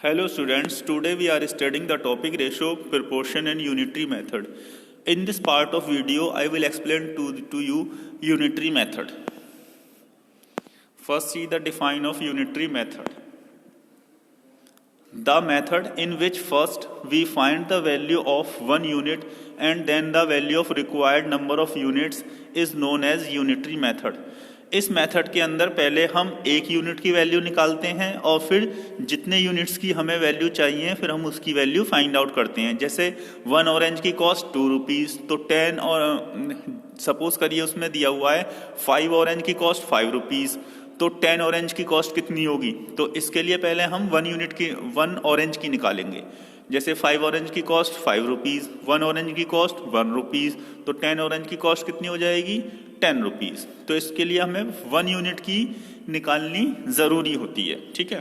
Hello students, today we are studying the topic ratio, proportion and unitary method. In this part of video, I will explain to you unitary method. First see the define of unitary method. The method in which first we find the value of one unit and then the value of required number of units is known as unitary method. इस method के अंदर पहले हम एक unit की value निकालते हैं और फिर जितने यूनिट्स की हमें वैल्यू चाहिए फिर हम उसकी वैल्यू फाइंड आउट करते हैं। जैसे 1 ऑरेंज की कॉस्ट 2 रुपीज़, तो 10 और सपोज करिए उसमें दिया हुआ है 5 ऑरेंज की कॉस्ट 5 रुपीज़, तो 10 ऑरेंज की कॉस्ट कितनी होगी? तो इसके लिए पहले हम 1 ऑरेंज की निकालेंगे। जैसे 5 ऑरेंज की कॉस्ट 5 रुपीज़, 1 ऑरेंज की कॉस्ट 1 रुपीज़, तो 10 ऑरेंज की कॉस्ट कितनी हो जाएगी? 10 रुपीज़। तो इसके लिए हमें 1 यूनिट की निकालनी ज़रूरी होती है। ठीक है,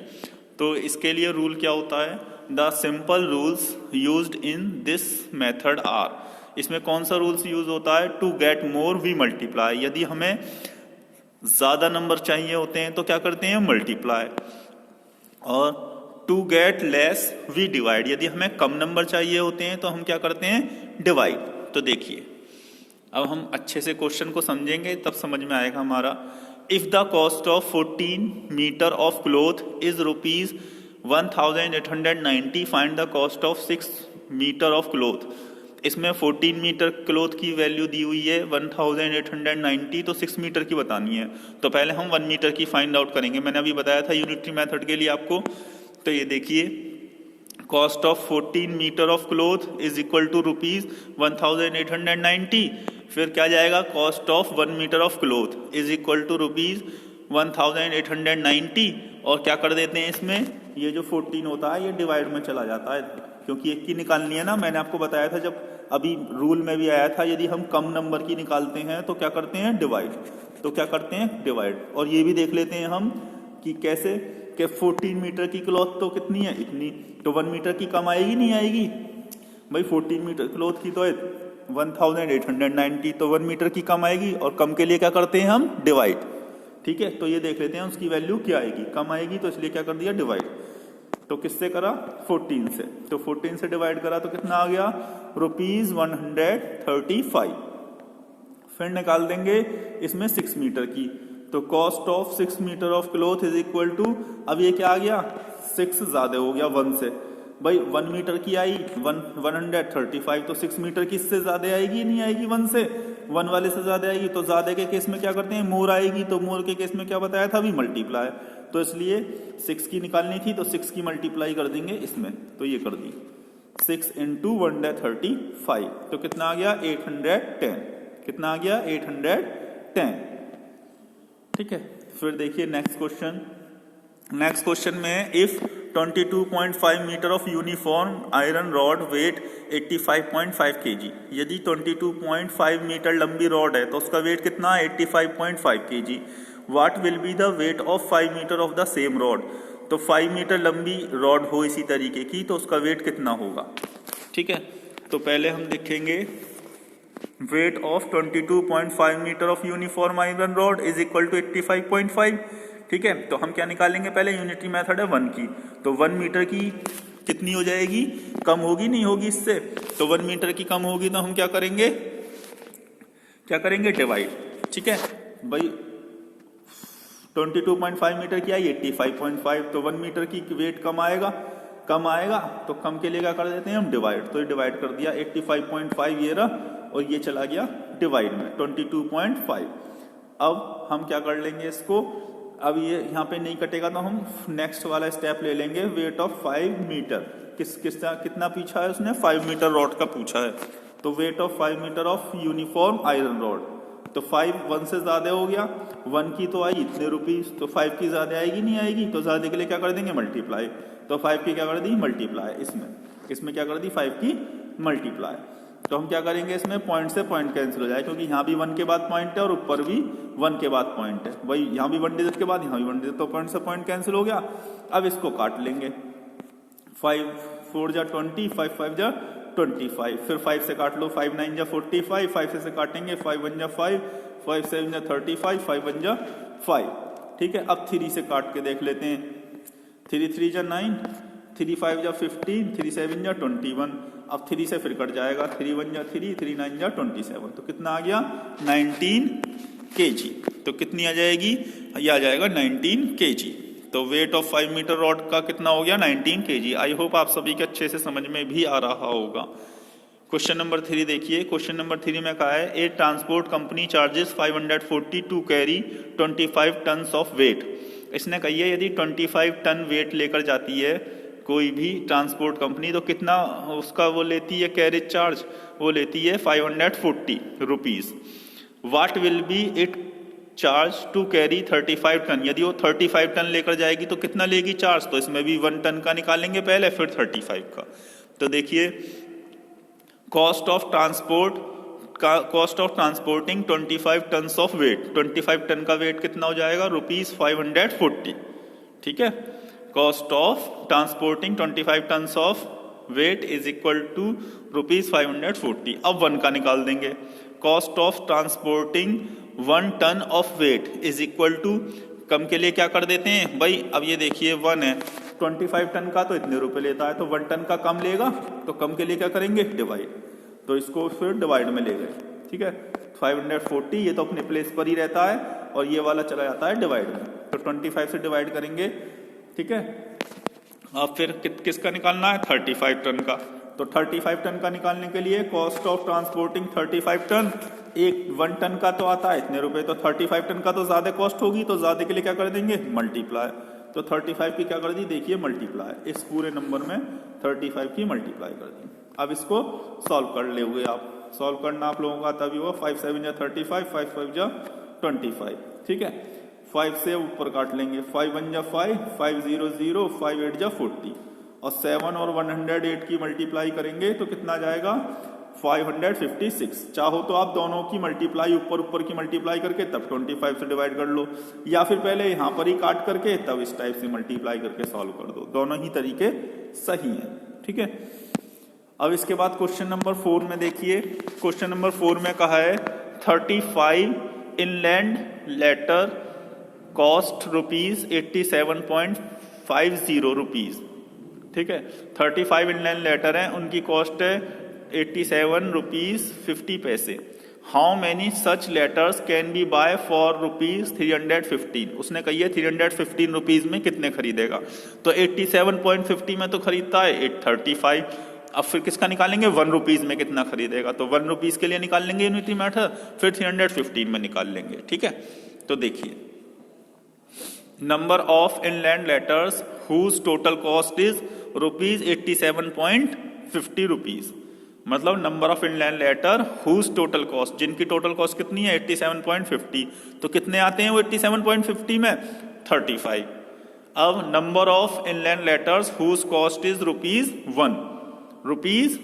तो इसके लिए रूल क्या होता है? The simple rules used in this method are. इसमें कौन सा रूल्स यूज होता है? To get more we multiply. यदि हमें ज़्यादा नंबर चाहिए होते हैं तो क्या करते हैं? मल्टीप्लाई। और to get less we divide. यदि हमें कम नंबर चाहिए होते हैं तो हम क्या करते हैं? डिवाइड। तो देखिए, अब हम अच्छे से क्वेश्चन को समझेंगे तब समझ में आएगा हमारा। If the cost of 14 metre of cloth is rupees 1890, find the cost of 6 metre of cloth. इसमें 14 मीटर क्लोथ की वैल्यू दी हुई है 1890, तो 6 मीटर की बतानी है। तो पहले हम 1 मीटर की फाइंड आउट करेंगे। मैंने अभी बताया था यूनिटरी मेथड के लिए आपको। तो ये देखिए, cost of 14 metre of cloth is equal to rupees 1890। फिर क्या जाएगा? Cost of 1 metre of cloth is equal to rupees 1890। और क्या कर देते हैं इसमें? ये जो 14 होता है ये डिवाइड में चला जाता है, क्योंकि एक की निकालनी है ना। मैंने आपको बताया था जब अभी रूल में भी आया था, यदि हम कम नंबर की निकालते हैं तो क्या करते हैं? डिवाइड। तो क्या करते हैं? डिवाइड। और ये भी देख लेते हैं हम कि कैसे कि 14 मीटर की क्लॉथ तो कितनी है? इतनी। तो 1 मीटर की कम आएगी नहीं आएगी? भाई 14 मीटर क्लॉथ की तो 1890, तो 1 मीटर की कम आएगी। और कम के लिए क्या करते हैं हम? डिवाइड। ठीक है, तो ये देख लेते हैं उसकी वैल्यू क्या आएगी। कम आएगी तो इसलिए क्या कर दिया? डिवाइड। तो किससे करा? 14 से। तो 14 से डिवाइड करा तो कितना आ गया? रुपीज 135। फिर निकाल देंगे इसमें 6 मीटर की। तो cost of 6 metre of cloth is equal to, अब ये क्या आ गया? 6 ज्यादा हो गया 1 से। भाई 1 मीटर की आई 135, तो 6 मीटर की इससे ज्यादा आएगी नहीं आएगी? 1 से 1 वाले से ज्यादा आएगी। तो ज्यादा के केस में क्या करते हैं? मोर आएगी। तो मोर के केस में क्या बताया था? अभी मल्टीप्लाई। तो इसलिए 6 की निकालनी थी तो 6 की मल्टीप्लाई कर देंगे इसमें। तो ये कर दी 6 इंटू 135। तो कितना आ गया? 810। कितना आ गया? 810। ठीक है, फिर देखिए नेक्स्ट क्वेश्चन। नेक्स्ट क्वेश्चन में if 22.5 metre of uniform iron rod weight 85.5 kg। यदि 22.5 मीटर लंबी रॉड है तो उसका वेट कितना? 85.5 kg। What will be the weight of 5 metre of the same rod. तो 5 मीटर लंबी रॉड हो इसी तरीके की तो उसका वेट कितना होगा? ठीक है, तो पहले हम देखेंगे weight of 22.5 metre of uniform iron rod is equal to 85.5। ठीक है, तो हम क्या निकालेंगे? पहले यूनिटरी मेथड है 1 की। तो 1 मीटर की कितनी हो जाएगी? कम होगी नहीं होगी इससे? तो 1 मीटर की कम होगी तो हम क्या करेंगे? क्या करेंगे? डिवाइड। ठीक है भाई, 22.5 मीटर की आई 85.5, तो 1 मीटर की वेट कम आएगा। कम आएगा तो कम के लिए क्या कर देते हैं हम? डिवाइड। तो ये डिवाइड कर दिया 85.5 ये रहा और ये चला गया डिवाइड में 22.5। अब हम क्या कर लेंगे इसको? अब ये यहाँ पे नहीं कटेगा तो हम नेक्स्ट वाला स्टेप ले लेंगे। वेट ऑफ 5 मीटर कितना पूछा है उसने? 5 मीटर रॉड का पूछा है। तो weight of 5 metre of uniform iron rod. तो 5 1 से ज्यादा हो गया। 1 की तो आई इतने रुपीज, तो 5 की ज्यादा आएगी नहीं आएगी? तो ज्यादा के लिए क्या कर देंगे? मल्टीप्लाई। तो 5 की क्या कर दी? मल्टीप्लाई। इसमें क्या कर दी? 5 की मल्टीप्लाई। तो हम क्या करेंगे? इसमें पॉइंट से पॉइंट कैंसिल हो जाए, क्योंकि यहाँ भी 1 के बाद पॉइंट है और ऊपर भी 1 के बाद पॉइंट है। वही यहाँ भी 1 डिजिट के बाद यहाँ भी 1 डिजिट, तो पॉइंट से पॉइंट कैंसिल हो गया। अब इसको काट लेंगे। 5 4 जा 20, 5 5 जा 25। फिर 5 से काट लो, 5 9 जा 45, 5 से काटेंगे 5 1 जा 5, 5 7 जा 35, 5 1 जा 5। ठीक है, अब 3 से काट के देख लेते हैं। 3 3 जा 9, 3 5 जा 15, 3 7 जा 21। अब 3 से फिर कट जाएगा, 3 1 जा 3, 3 9 जा 27। तो कितना आ गया 19 kg। तो कितनी आ जाएगी, ये आ जाएगा 19 kg। तो वेट ऑफ 5 मीटर रॉड का कितना हो गया 19 kg। आई होप आप सभी के अच्छे से समझ में भी आ रहा होगा। क्वेश्चन नंबर 3 देखिए। क्वेश्चन नंबर 3 में कहा है a transport company charges 540 to carry 25 ton of weight. इसने कही है यदि 25 टन वेट लेकर जाती है कोई भी ट्रांसपोर्ट कंपनी तो कितना उसका वो लेती है कैरेज चार्ज, वो लेती है 540 rupees. What will be it charge to carry 35 ton. यदि वो 35 टन लेकर जाएगी तो कितना लेगी चार्ज, तो इसमें भी 1 टन का निकालेंगे पहले फिर 35 का। तो देखिए cost of transporting 25 ton of weight, 25 ton का वेट कितना हो जाएगा ₹540। ठीक है, cost of transporting 25 ton of weight is equal to ₹540। अब 1 का निकाल देंगे। Cost of transporting 1 ton of weight is equal to, कम के लिए क्या कर देते हैं भाई, अब ये देखिए 1 है, 25 टन का तो इतने रुपए लेता है, तो 1 टन का कम लेगा, तो कम के लिए क्या करेंगे डिवाइड, तो इसको फिर डिवाइड में ले गए। ठीक है, 540 ये तो अपने प्लेस पर ही रहता है और ये वाला चला जाता है डिवाइड में, तो 25 से डिवाइड करेंगे। ठीक है, अब फिर किसका निकालना है 35 टन का। तो 35 टन का निकालने के लिए cost of transporting 35 ton, 1 ton का तो आता है इतने रुपए, तो 35 टन का तो ज्यादा कॉस्ट होगी, तो ज्यादा के लिए क्या कर देंगे मल्टीप्लाई। तो 35 की क्या कर दी देखिए मल्टीप्लाई, इस पूरे नंबर में 35 की मल्टीप्लाई कर दी। अब इसको सॉल्व कर ले हुए आप, सॉल्व करना आप लोगों का तभी हुआ, 5 7 जा 35, 5 5 जा 25। ठीक है, 5 से ऊपर काट लेंगे, 5 1 जा 5, 5 0 0, 5 8 जा 40 और 7 और 108 की मल्टीप्लाई करेंगे तो कितना जाएगा 556। चाहो तो आप दोनों की मल्टीप्लाई ऊपर की मल्टीप्लाई करके तब 25 से डिवाइड कर लो, या फिर पहले यहां पर ही काट करके तब इस टाइप से मल्टीप्लाई करके सॉल्व कर दो, दोनों ही तरीके सही हैं। ठीक है, अब इसके बाद क्वेश्चन नंबर 4 में देखिए। क्वेश्चन नंबर 4 में कहा है 35 इनलैंड लेटर कॉस्ट ₹87.50। ठीक है, 35 इनलैंड लेटर हैं, उनकी कॉस्ट है ₹87.50। How many such letters can be buy for ₹315। उसने कही है 315 रुपीज में कितने खरीदेगा, तो 87.50 में तो खरीदता है 835। अब फिर किसका निकालेंगे 1 रुपीज में कितना खरीदेगा, तो 1 रुपीज के लिए निकाल लेंगे यूनिटी मेथड, फिर 315 में निकाल लेंगे। ठीक है, तो देखिए number of inland letters whose total cost is ₹87.50। मतलब number of inland letter whose total cost, जिनकी टोटल कॉस्ट कितनी है 87.50, तो कितने आते हैं वो 87.50 में 35। अब number of inland letters whose cost is ₹1,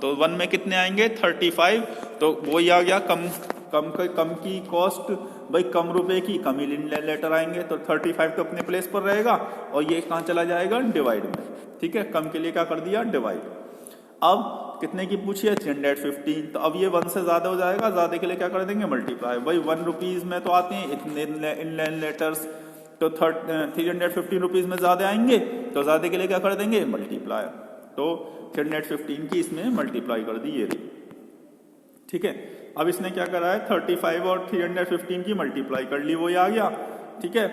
तो 1 में कितने आएंगे 35, तो वही आ गया कम की कॉस्ट, भाई कम रुपए की कम इनलैंड लेटर आएंगे, तो 35 तो अपने प्लेस पर रहेगा और ये कहां चला जाएगा डिवाइड में। ठीक है, कम के लिए क्या कर दिया डिवाइड। अब कितने की पूछी है 315, तो अब ये 1 से ज्यादा हो जाएगा, ज्यादा के लिए क्या कर देंगे मल्टीप्लाई। भाई 1 रुपीज में तो आते हैं इतने इनलैंड लेटर्स, तो 315 रुपीज में ज्यादा आएंगे, तो ज्यादा के लिए क्या कर देंगे मल्टीप्लाई। तो 315 की इसमें मल्टीप्लाई कर दी ये रही। ठीक है, अब इसने क्या करा है 35 और 315 की मल्टीप्लाई कर ली, वो आ गया। ठीक है,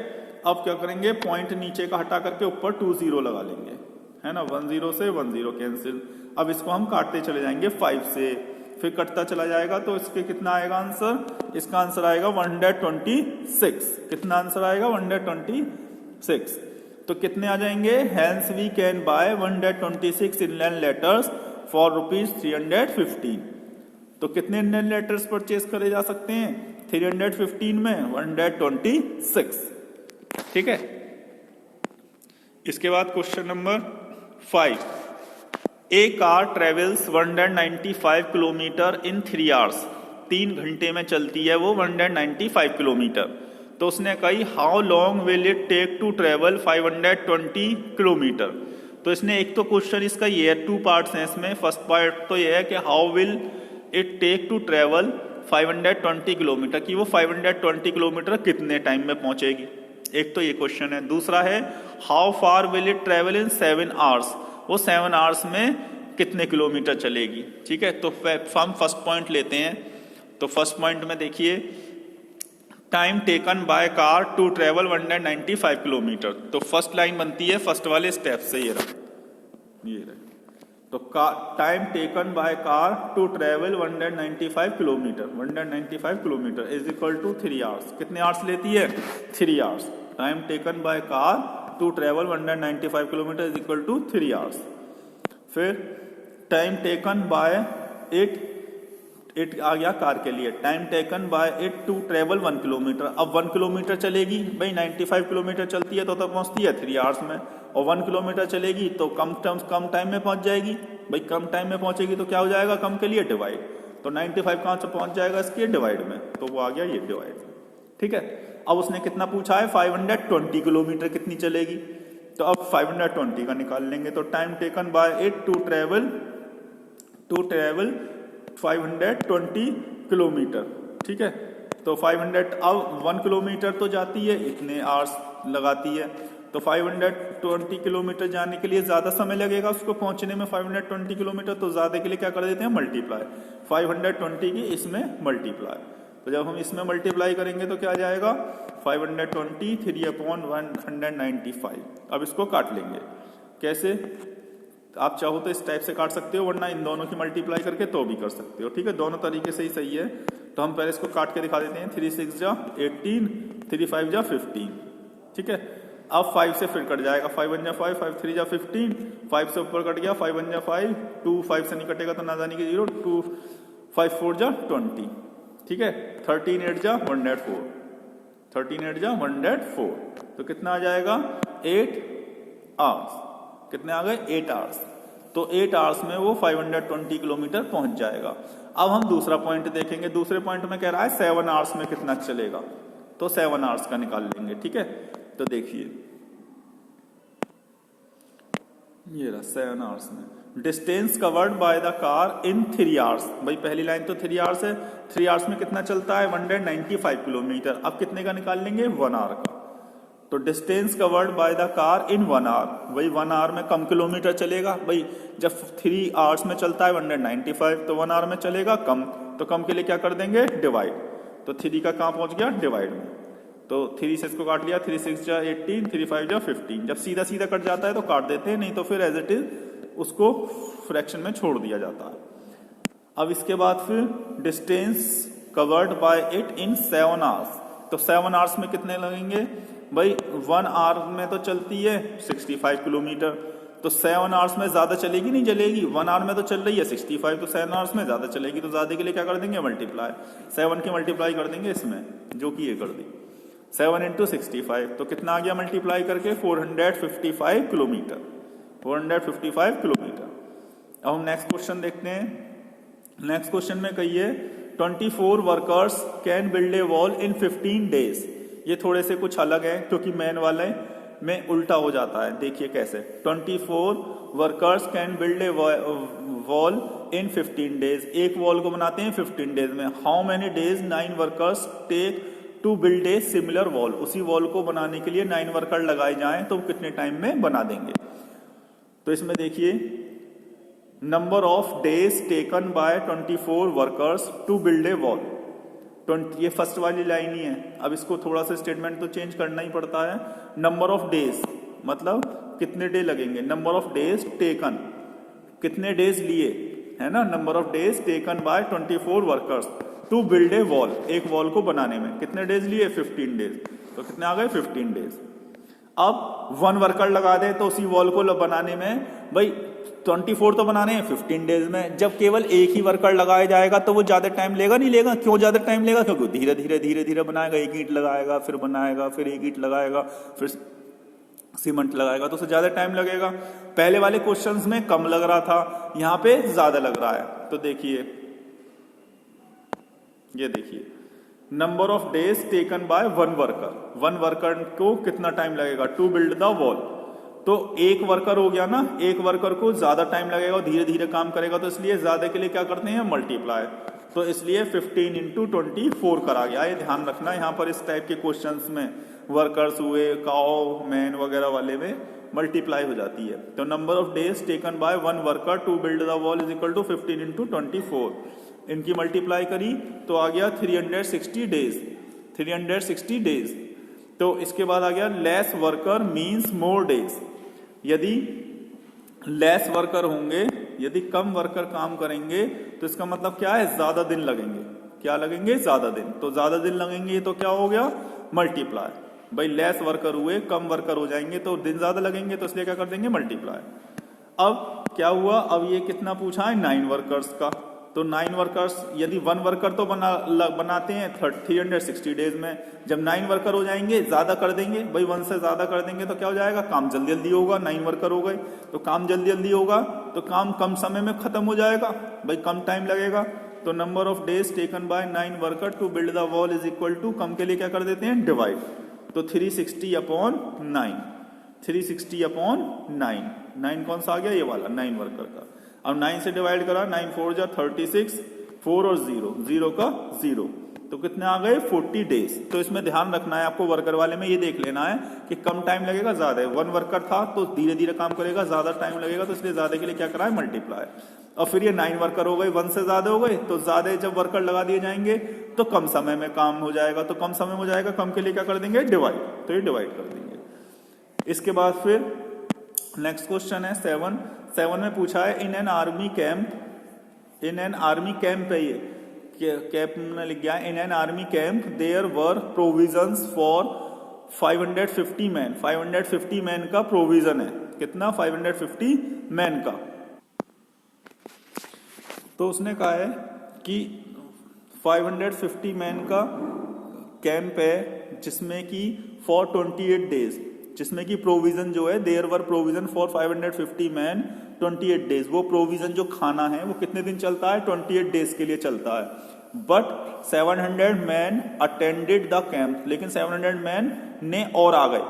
अब क्या करेंगे पॉइंट नीचे का हटा करके ऊपर 20 लगा लेंगे, है ना, 10 से 10 कैंसिल। अब इसको हम काटते चले जाएंगे 5 से, फिर कटता चला जाएगा, तो इसके कितना आएगा आंसर, इसका आंसर आएगा 126। कितना आंसर आएगा 126। तो कितने आ जाएंगे, hence we can buy 126 inland letters for ₹315। तो कितने इनलैंड लेटर्स परचेज करे जा सकते हैं 315 में 126। ठीक है, इसके बाद क्वेश्चन नंबर 5। ए कार ट्रेवल्स 195 किलोमीटर इन 3 आवर्स। 3 घंटे में चलती है वो 195 किलोमीटर। तो उसने कही how long will it take to travel 520 kilometre. तो इसने एक तो क्वेश्चन इसका ये है, 2 पार्ट्स हैं इसमें। फर्स्ट पार्ट तो ये है कि how will it take to travel 520 kilometre, कि वो 520 किलोमीटर कितने टाइम में पहुंचेगी। एक तो ये क्वेश्चन है। दूसरा है how far will it travel in 7 hours, वो 7 आवर्स में कितने किलोमीटर चलेगी। ठीक है, तो हम फर्स्ट पॉइंट लेते हैं। तो फर्स्ट पॉइंट में देखिए time taken by car to travel 195 kilometre. तो फर्स्ट लाइन बनती है फर्स्ट वाले स्टेप से, ये रहा। तो time taken by car to travel 195 kilometre is equal to 3 hours. कितने आवर्स लेती है? 3 hours. Time taken by car to travel 195 kilometre is equal to 3 hours. फिर टाइम टेकन बाय इट आ गया कार के लिए। Time taken by it to travel 1 kilometre. अब 1 kilometre चलेगी भाई, 95 किलोमीटर चलती है तो तब पहुंचती है 3 आवर्स में, और 1 किलोमीटर चलेगी तो कम टाइम में पहुंच जाएगी भाई। कम टाइम में पहुंचेगी तो क्या हो जाएगा? कम के लिए डिवाइड। तो 95 कहां से पहुंच जाएगा? इसके डिवाइड में, तो वो आ गया ये डिवाइड। ठीक है, अब उसने कितना पूछा है? 520 किलोमीटर कितनी चलेगी। तो अब 520 का निकाल लेंगे। तो time taken by it to travel 520 kilometre. ठीक है, तो 500 अब 1 किलोमीटर तो जाती है, इतने आवर्स लगाती है। तो 520 किलोमीटर जाने के लिए ज्यादा समय लगेगा उसको पहुंचने में। 520 किलोमीटर तो ज्यादा के लिए क्या कर देते हैं? मल्टीप्लाई 520 की इसमें मल्टीप्लाई। तो जब हम इसमें मल्टीप्लाई करेंगे तो क्या आ जाएगा? 520 3/195। अब इसको काट लेंगे। कैसे? आप चाहो तो इस टाइप से काट सकते हो, वरना इन दोनों की मल्टीप्लाई करके तो भी कर सकते हो। ठीक है, दोनों तरीके से ही सही है। तो हम पहले इसको काट के दिखा देते हैं। 3 6 जा 18, 3 5 जा 15। ठीक है, अब 5 से फिर कट जाएगा। 5 1 जा 5, 5 3 जा 15, 5 से ऊपर कट गया। 5 1 जा 5, 2 5 से नहीं कटेगा तो ना जाने की 0, 2 5 4 जा 20। ठीक है, 13 8 जा 104, 13 8 जा 104। तो कितना आ जाएगा? 8 आवर्स। कितने आ गए? 8 आवर्स। तो 8 आवर्स में वो 520 किलोमीटर पहुंच जाएगा। अब हम दूसरा पॉइंट देखेंगे। दूसरे पॉइंट में कह रहा है 7 आवर्स में कितना चलेगा, तो 7 आवर्स का निकाल लेंगे। ठीक है, तो देखिए ये रहा 7 आवर्स में। Distance covered by the car in 3 hours. भाई पहली लाइन तो 3 आवर्स है, 3 आवर्स में कितना चलता है? 195 किलोमीटर। अब कितने का निकाल लेंगे? 1 आवर का। तो distance covered by the car in 1 hour, वही 1 आवर में कम किलोमीटर चलेगा। भाई जब 3 आवर्स में चलता है 195, तो 1 आवर में चलेगा कम, तो कम के लिए क्या कर देंगे? डिवाइड। तो 3 का कहां पहुंच गया? डिवाइड में। तो 3 से इसको काट लिया। 3 6 जा 18, 3 5 जा 15। जब सीधा सीधा कट जाता है तो काट देते हैं, नहीं तो फिर एज इट इज उसको फ्रैक्शन में छोड़ दिया जाता है। अब इसके बाद फिर distance covered bye it in 7 hours. तो 7 आवर्स में कितने लगेंगे? भाई 1 आवर में तो चलती है 65 किलोमीटर, तो 7 आवर्स में ज्यादा चलेगी नहीं चलेगी? 1 आवर में तो चल रही है 65, तो 7 आवर्स में ज्यादा चलेगी। तो ज्यादा के लिए क्या कर देंगे? मल्टीप्लाई। 7 की मल्टीप्लाई कर देंगे इसमें, जो कि ये कर दी 7 × 65। तो कितना आ गया मल्टीप्लाई करके? 455 किलोमीटर। 455 किलोमीटर। अब हम नेक्स्ट क्वेश्चन देखते हैं। नेक्स्ट क्वेश्चन में कहिए 24 workers can build a wall in 15 days. ये थोड़े से कुछ अलग है क्योंकि मैन वाले में उल्टा हो जाता है। देखिए कैसे। 24 workers can build a wall in 15 days. एक वॉल को बनाते हैं 15 डेज में। How many days 9 workers take to build a similar wall. उसी वॉल को बनाने के लिए 9 वर्कर लगाए जाएं तो कितने टाइम में बना देंगे। तो इसमें देखिए number of days taken by 24 workers to build a wall. ये फर्स्ट वाली लाइन ही है। अब इसको थोड़ा सा स्टेटमेंट तो चेंज करना ही पड़ता है। नंबर ऑफ डेज मतलब कितने डे लगेंगे। नंबर ऑफ डेज टेकन, कितने डेज लिए, है ना। Number of days taken by 24 workers to build a wall. एक वॉल को बनाने में कितने डेज लिए? 15 डेज। तो कितने आ गए? 15 डेज। अब 1 वर्कर लगा दे तो उसी वॉल को बनाने में, भाई 24 तो बनाने हैं 15 डेज में। जब केवल एक ही वर्कर लगाया जाएगा तो वो ज्यादा टाइम लेगा नहीं लेगा? क्यों ज्यादा टाइम लेगा? क्योंकि धीरे धीरे बनाएगा। एक ईंट लगाएगा, फिर बनाएगा, फिर एक ईंट लगाएगा, फिर सीमेंट लगाएगा, तो उसे ज्यादा टाइम लगेगा। पहले वाले क्वेश्चंस में कम लग रहा था, यहाँ पे ज्यादा लग रहा है। तो देखिए ये देखिए number of days taken bye 1 worker. 1 worker को कितना टाइम लगेगा टू बिल्ड द वॉल। तो एक वर्कर हो गया ना, एक वर्कर को ज्यादा टाइम लगेगा और धीरे धीरे काम करेगा, तो इसलिए ज्यादा के लिए क्या करते हैं? मल्टीप्लाई। तो इसलिए 15 इंटू 24 करा गया। ये ध्यान रखना, यहाँ पर इस टाइप के क्वेश्चंस में वर्कर्स हुए, काउ, मैन वगैरह वाले में मल्टीप्लाई हो जाती है। तो number of days taken by one worker to build the wall is equal to 15 into 24। इनकी मल्टीप्लाई करी तो आ गया 360 डेज, 360 डेज। तो इसके बाद आ गया less worker means more days. यदि लेस वर्कर होंगे, यदि कम वर्कर काम करेंगे तो इसका मतलब क्या है, ज्यादा दिन लगेंगे। क्या लगेंगे, ज्यादा दिन। तो ज्यादा दिन लगेंगे तो क्या हो गया, मल्टीप्लाई। भाई लेस वर्कर हुए, कम वर्कर हो जाएंगे तो दिन ज्यादा लगेंगे, तो इसलिए क्या कर देंगे, मल्टीप्लाई। अब क्या हुआ, अब ये कितना पूछा है, 9 वर्कर्स का। तो 9 वर्कर्स, यदि 1 वर्कर तो बनाते हैं 360 डेज में। जब 9 वर्कर हो जाएंगे, ज्यादा कर देंगे, भाई 1 से ज्यादा कर देंगे तो क्या हो जाएगा, काम जल्दी जल्दी होगा। 9 वर्कर हो गए तो काम जल्दी जल्दी होगा, तो काम कम समय में खत्म हो जाएगा, भाई कम टाइम लगेगा। तो number of days taken by 9 worker to build the wall is equal to, कम के लिए क्या कर देते हैं, डिवाइड। तो 360/9, 360/9, 9 कौन सा आ गया, ये वाला 9 वर्कर का। अब 9 से डिवाइड करा, 9 4 जा 36, 4 और 0, 0 का 0, तो कितने आ गए, 40 डेज। तो इसमें ध्यान रखना है आपको, वर्कर वाले में ये देख लेना है कि कम टाइम लगेगा, ज्यादा है। 1 वर्कर था तो धीरे धीरे काम करेगा, ज्यादा टाइम लगेगा, तो इसलिए ज्यादा के लिए क्या करा है, मल्टीप्लाई। और फिर ये 9 वर्कर हो गए, 1 से ज्यादा हो गए, तो ज्यादा जब वर्कर लगा दिए जाएंगे तो कम समय में काम हो जाएगा। तो कम समय हो जाएगा, कम के लिए क्या कर देंगे, डिवाइड। तो ये डिवाइड कर देंगे। इसके बाद फिर नेक्स्ट क्वेश्चन है 7 में पूछा है, in an army camp, in an army camp है, ये कैंप में लिख गया, in an army camp there were provisions for 550 man. 550 man का प्रोविजन है, कितना, 550 मैन का। तो उसने कहा है कि 550 मैन का कैंप है, जिसमें कि फॉर 28 डेज, जिसमें कि प्रोविजन जो है, there were provision for 550 man 28 days. वो प्रोविजन जो खाना है वो कितने दिन चलता है, 28 डेज के लिए चलता है। But 700 man attended the camp, लेकिन 700 मैन ने और आ गए,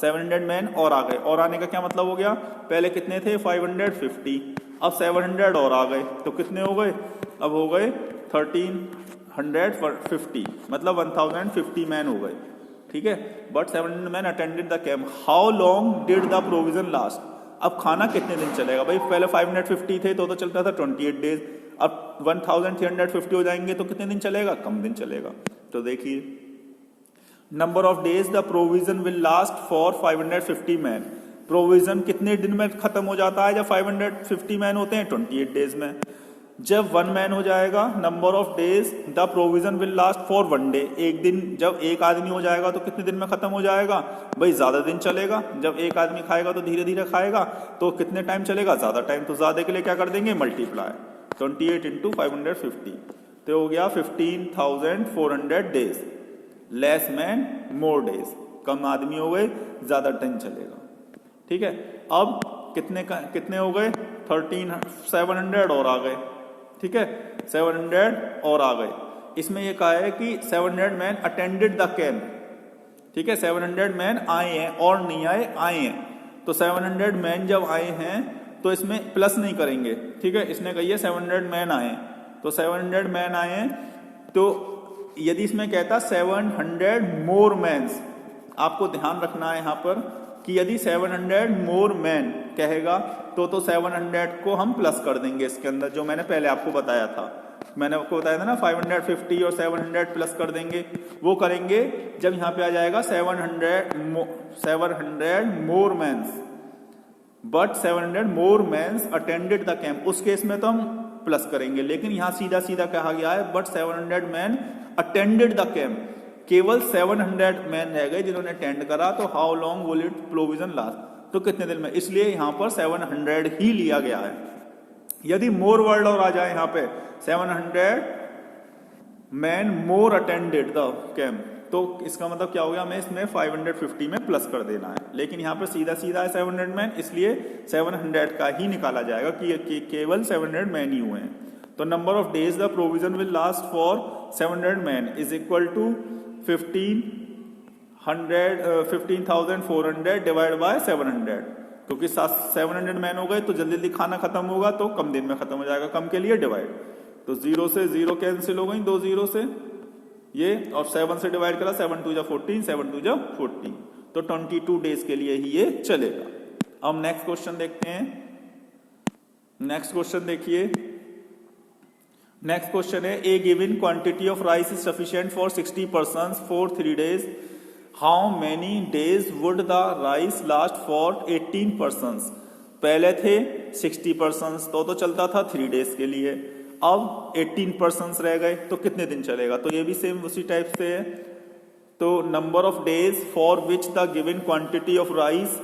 700 मैन और आ गए। और आने का क्या मतलब हो गया, पहले कितने थे, 550, अब 700 और आ गए, तो कितने हो गए, अब हो गए 1350, मतलब 1050 मैन हो गए, ठीक है। But 700 man attended the camp. How long did the provision last, अब खाना कितने दिन चलेगा, भाई पहले 550 थे तो चलता था 28 डेज, अब 1350 हो जाएंगे तो कितने दिन चलेगा, कम दिन चलेगा। तो देखिए, number of days the provision will last for 550 man. Provision कितने दिन में खत्म हो जाता है, जब 550 मैन होते हैं, 28 डेज में। जब 1 मैन हो जाएगा, number of days the provision will last for 1 day. एक दिन, जब एक आदमी हो जाएगा तो कितने दिन में खत्म हो जाएगा, भाई ज्यादा दिन चलेगा। जब एक आदमी खाएगा तो धीरे धीरे खाएगा, तो कितने टाइम चलेगा, ज्यादा टाइम। तो ज्यादा के लिए क्या कर देंगे, मल्टीप्लाई, 28 इंटू 550, तो हो गया 15,400 days. Less man more days, कम आदमी हो गए, ज्यादा टाइम चलेगा, ठीक है। अब कितने हो गए, 700 और आ गए, ठीक है, 700 और आ गए। इसमें यह कहा है कि 700 मैन अटेंडेड द कैंप, ठीक है, 700 मैन आए हैं, और नहीं आए हैं। तो 700 मैन जब आए हैं तो इसमें प्लस नहीं करेंगे, ठीक है। इसने कही है 700 मैन आए, तो 700 मैन आए हैं, तो यदि इसमें कहता 700 मोर मैन्स, आपको ध्यान रखना है यहां पर कि यदि 700 मोर मैन कहेगा तो 700 को हम प्लस कर देंगे इसके अंदर, जो मैंने पहले आपको बताया था। मैंने आपको बताया था ना, 550 और 700 प्लस कर देंगे, वो करेंगे जब यहां पे आ जाएगा 700 more mans, but 700 more mans attended the camp, उस केस में तो हम प्लस करेंगे। लेकिन यहां सीधा सीधा कहा गया है but 700 man attended the camp, केवल 700 मैन रह गए जिन्होंने अटेंड करा। तो how long will it provision last, तो कितने दिन में, इसलिए यहां पर 700 ही लिया गया है। यदि मोर वर्ड और आ जाए यहां पे 700 man more attended the camp, तो इसका मतलब क्या हो गया, हमें इसमें 550 में प्लस कर देना है। लेकिन यहां पर सीधा सीधा है 700 मैन, इसलिए 700 का ही निकाला जाएगा कि केवल 700 मैन ही हुए हैं। तो number of days the provision will last for 700 man is equal to 15,400 divide by 700, क्योंकि 700 मैन हो गए तो जल्दी जल्दी खाना खत्म होगा, तो कम दिन में खत्म हो जाएगा, कम के लिए डिवाइड। तो तो 0 से 0 कैंसिल हो गई, 2 0 से ये, और 7 से डिवाइड करा, 7 2 जा 14, 7 2 जा 14, तो 22 डेज के लिए ही ये चलेगा। अब नेक्स्ट क्वेश्चन देखते हैं। नेक्स्ट क्वेश्चन देखिए, नेक्स्ट क्वेश्चन है a given quantity of rice is sufficient for 60 persons for 3 days, how many days would the rice last for 18 persons. पहले थे 60 पर्सन्स तो चलता था 3 डेज के लिए, अब 18 पर्सन्स रह गए तो कितने दिन चलेगा, तो ये भी सेम उसी टाइप से है। तो number of days for which the given quantity of rice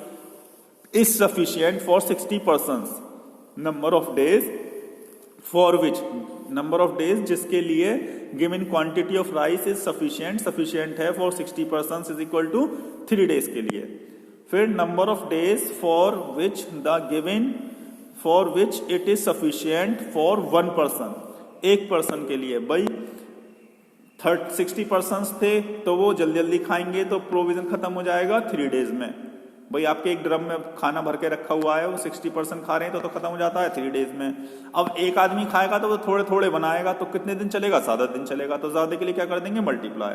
is sufficient for 60 persons, number of days for which, number of days जिसके लिए given quantity of rice is sufficient, sufficient है for 60 persons is equal to 3 days के लिए। फिर number of days for which the given, for which it is sufficient for 1 person, एक person के लिए। भाई 60 पर्सन्स थे तो वो जल्दी जल्दी खाएंगे तो प्रोविजन खत्म हो जाएगा 3 डेज में। भाई आपके एक ड्रम में खाना भर के रखा हुआ है, वो 60% खा रहे हैं तो खत्म हो जाता है 3 डेज में। अब एक आदमी खाएगा तो वो थोड़े थोड़े बनाएगा तो कितने दिन चलेगा, 7 दिन चलेगा। तो ज्यादा के लिए क्या कर देंगे, मल्टीप्लाई,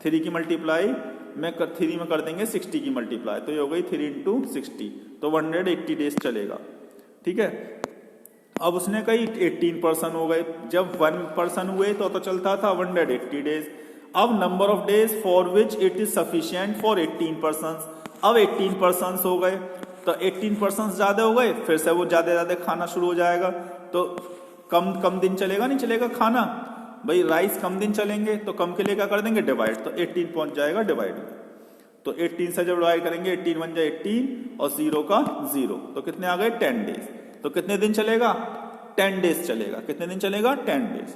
3 की मल्टीप्लाई में 3 में कर देंगे 60 की मल्टीप्लाई, तो ये हो गई 3 × 60, तो 180 डेज चलेगा। ठीक है, अब उसने कही 18 पर्सन हो गए, जब 1 पर्सन हुए तो चलता था 180 डेज। अब number of days for which it is sufficient for 18 person, अब 18 पर्सन हो गए तो 18 पर्सन ज्यादा हो गए, फिर से वो ज्यादा खाना शुरू हो जाएगा, तो कम दिन चलेगा, नहीं चलेगा खाना। भाई राइस कम दिन चलेंगे तो कम के लिए क्या कर देंगे, डिवाइड, तो 18 पहुंच जाएगा डिवाइड में। तो 18 से जब डिवाइड करेंगे 18 बन जाए 18 और 0 का 0, तो कितने आ गए 10 डेज। तो कितने दिन चलेगा, 10 डेज चलेगा। कितने दिन चलेगा, 10 डेज।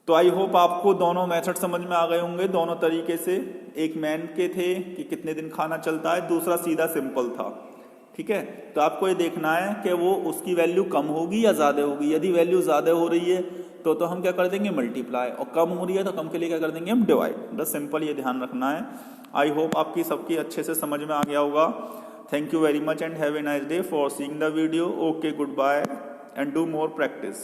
तो आई होप आपको दोनों मेथड समझ में आ गए होंगे, दोनों तरीके से। एक मैन के थे कि कितने दिन खाना चलता है, दूसरा सीधा सिंपल था। ठीक है, तो आपको ये देखना है कि वो उसकी वैल्यू कम होगी या ज्यादा होगी। यदि वैल्यू ज्यादा हो रही है तो हम क्या कर देंगे, मल्टीप्लाई, और कम हो रही है तो कम के लिए क्या कर देंगे, हम डिवाइड। बस सिंपल ये ध्यान रखना है। आई होप आपकी सबकी अच्छे से समझ में आ गया होगा। Thank you very much and have a nice day for seeing the video. Okay, goodbye and do more practice.